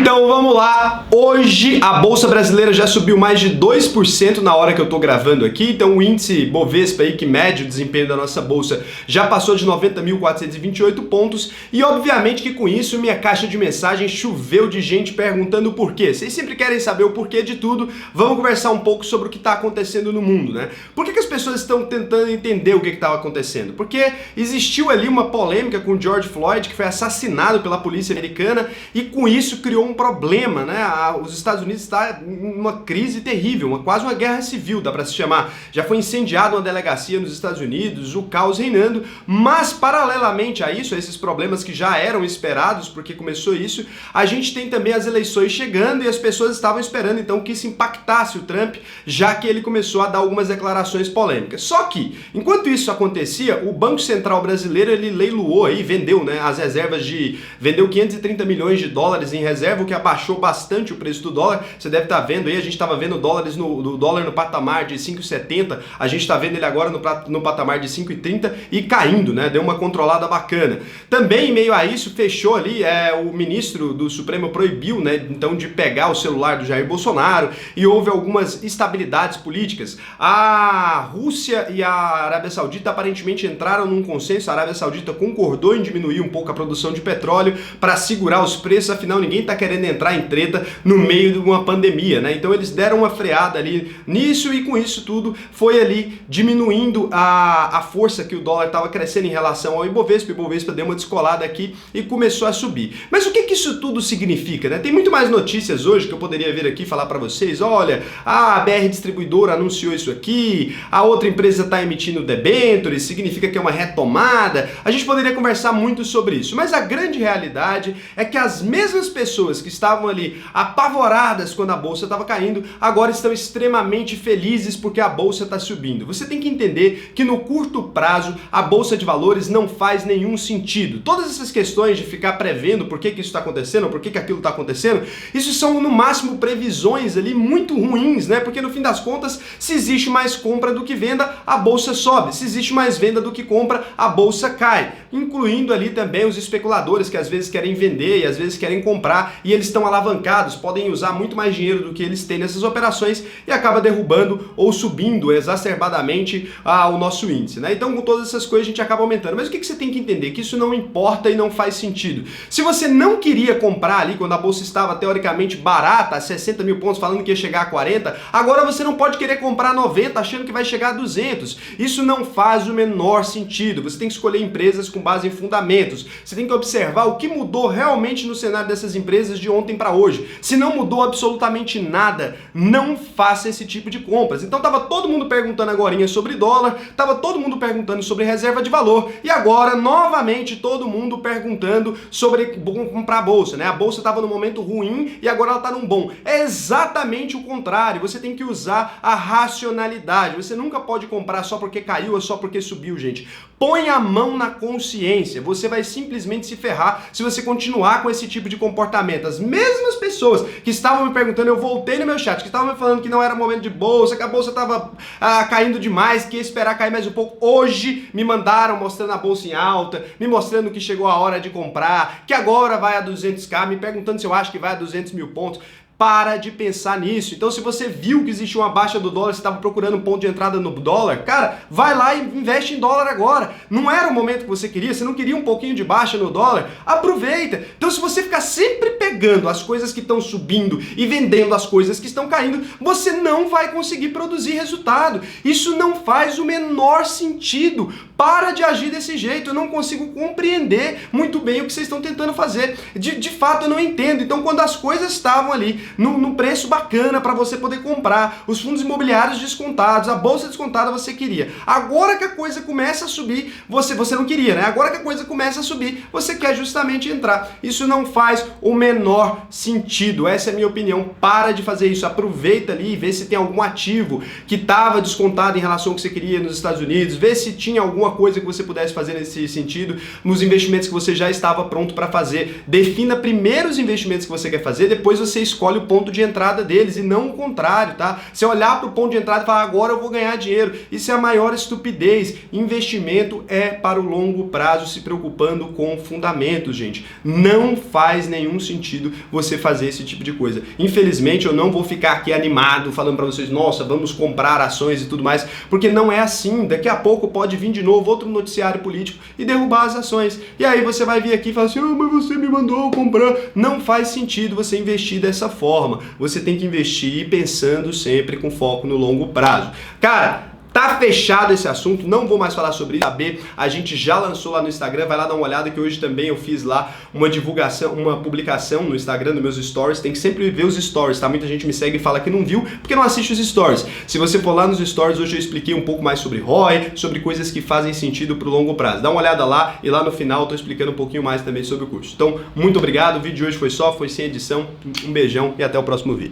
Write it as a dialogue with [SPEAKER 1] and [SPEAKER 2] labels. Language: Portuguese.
[SPEAKER 1] Então vamos lá, hoje a Bolsa Brasileira já subiu mais de 2% na hora que eu tô gravando aqui, então o índice Bovespa aí que mede o desempenho da nossa Bolsa já passou de 90.428 pontos e obviamente que com isso minha caixa de mensagens choveu de gente perguntando o porquê. Vocês sempre querem saber o porquê de tudo, vamos conversar um pouco sobre o que está acontecendo no mundo, né? Por que as pessoas estão tentando entender o que estava acontecendo? Porque existiu ali uma polêmica com o George Floyd, que foi assassinado pela polícia americana e com isso criou um problema, né? Os Estados Unidos está em uma crise terrível, quase uma guerra civil, dá para se chamar. Já foi incendiada uma delegacia nos Estados Unidos, o caos reinando, mas paralelamente a isso, a esses problemas que já eram esperados, porque começou isso, a gente tem também as eleições chegando e as pessoas estavam esperando então que isso impactasse o Trump, já que ele começou a dar algumas declarações polêmicas. Só que, enquanto isso acontecia, o Banco Central brasileiro, ele leiloou aí, vendeu, né, as reservas vendeu 530 milhões de dólares em reserva, o que abaixou bastante o preço do dólar. Você deve estar vendo aí, a gente estava vendo o dólar no patamar de 5,70, a gente está vendo ele agora no patamar de 5,30 e caindo, né? Deu uma controlada bacana. Também, em meio a isso, fechou ali, o ministro do Supremo proibiu, né, então, de pegar o celular do Jair Bolsonaro e houve algumas instabilidades políticas. A Rússia e a Arábia Saudita aparentemente entraram num consenso, a Arábia Saudita concordou em diminuir um pouco a produção de petróleo para segurar os preços, afinal ninguém está querendo entrar em treta no meio de uma pandemia, né? Então eles deram uma freada ali nisso e com isso tudo foi ali diminuindo a força que o dólar estava crescendo em relação ao Ibovespa. O Ibovespa deu uma descolada aqui e começou a subir. Mas o que isso tudo significa, né? Tem muito mais notícias hoje que eu poderia vir aqui falar para vocês. Olha, a BR Distribuidora anunciou isso aqui, a outra empresa está emitindo debêntures, significa que é uma retomada. A gente poderia conversar muito sobre isso, mas a grande realidade é que as mesmas pessoas que estavam ali apavoradas quando a bolsa estava caindo, agora estão extremamente felizes porque a bolsa está subindo. Você tem que entender que no curto prazo a bolsa de valores não faz nenhum sentido. Todas essas questões de ficar prevendo por que isso está acontecendo, por que aquilo está acontecendo, isso são no máximo previsões ali muito ruins, né? Porque no fim das contas, se existe mais compra do que venda, a bolsa sobe. Se existe mais venda do que compra, a bolsa cai. Incluindo ali também os especuladores que às vezes querem vender e às vezes querem comprar e eles estão alavancados, podem usar muito mais dinheiro do que eles têm nessas operações e acaba derrubando ou subindo exacerbadamente o nosso índice, né? Então com todas essas coisas a gente acaba aumentando. Mas o que você tem que entender? Que isso não importa e não faz sentido. Se você não queria comprar ali quando a bolsa estava teoricamente barata, a 60 mil pontos, falando que ia chegar a 40, agora você não pode querer comprar 90 achando que vai chegar a 200. Isso não faz o menor sentido. Você tem que escolher empresas com base em fundamentos. Você tem que observar o que mudou realmente no cenário dessas empresas de ontem para hoje. Se não mudou absolutamente nada, não faça esse tipo de compras. Então tava todo mundo perguntando agorinha sobre dólar, tava todo mundo perguntando sobre reserva de valor e agora novamente todo mundo perguntando sobre comprar a bolsa, né? A bolsa estava no momento ruim e agora ela está num bom. É exatamente o contrário. Você tem que usar a racionalidade. Você nunca pode comprar só porque caiu ou só porque subiu, gente. Põe a mão na consciência. Você vai simplesmente se ferrar se você continuar com esse tipo de comportamento. As mesmas pessoas que estavam me perguntando, eu voltei no meu chat, que estavam me falando que não era momento de bolsa, que a bolsa estava caindo demais, que ia esperar cair mais um pouco. Hoje me mandaram mostrando a bolsa em alta, me mostrando que chegou a hora de comprar, que agora vai a 200k, me perguntando se eu acho que vai a 200 mil pontos. Para de pensar nisso. Então, se você viu que existiu uma baixa do dólar, você estava procurando um ponto de entrada no dólar, cara, vai lá e investe em dólar agora. Não era o momento que você queria, você não queria um pouquinho de baixa no dólar? Aproveita. Então, se você ficar sempre pegando as coisas que estão subindo e vendendo as coisas que estão caindo, você não vai conseguir produzir resultado. Isso não faz o menor sentido. Para de agir desse jeito. Eu não consigo compreender muito bem o que vocês estão tentando fazer. De fato, eu não entendo. Então, quando as coisas estavam ali no preço bacana para você poder comprar, os fundos imobiliários descontados, a bolsa descontada você queria. Agora que a coisa começa a subir, você não queria, né? Agora que a coisa começa a subir, você quer justamente entrar. Isso não faz o menor sentido. Essa é a minha opinião. Para de fazer isso. Aproveita ali e vê se tem algum ativo que estava descontado em relação ao que você queria nos Estados Unidos, vê se tinha alguma coisa que você pudesse fazer nesse sentido, nos investimentos que você já estava pronto para fazer. Defina primeiro os investimentos que você quer fazer, depois você escolhe olha o ponto de entrada deles e não o contrário, tá? Você olhar para o ponto de entrada e falar, agora eu vou ganhar dinheiro. Isso é a maior estupidez. Investimento é para o longo prazo, se preocupando com fundamentos, gente. Não faz nenhum sentido você fazer esse tipo de coisa. Infelizmente, eu não vou ficar aqui animado falando para vocês, nossa, vamos comprar ações e tudo mais, porque não é assim. Daqui a pouco pode vir de novo outro noticiário político e derrubar as ações. E aí você vai vir aqui e falar assim, mas você me mandou comprar. Não faz sentido você investir dessa forma. Você tem que investir pensando sempre com foco no longo prazo. Cara, tá fechado esse assunto, não vou mais falar sobre isso. A gente já lançou lá no Instagram, vai lá dar uma olhada que hoje também eu fiz lá uma divulgação, uma publicação no Instagram, nos meus stories. Tem que sempre ver os stories, tá? Muita gente me segue e fala que não viu porque não assiste os stories. Se você for lá nos stories, hoje eu expliquei um pouco mais sobre ROI, sobre coisas que fazem sentido pro longo prazo. Dá uma olhada lá e lá no final eu tô explicando um pouquinho mais também sobre o curso. Então, muito obrigado, o vídeo de hoje foi sem edição, um beijão e até o próximo vídeo.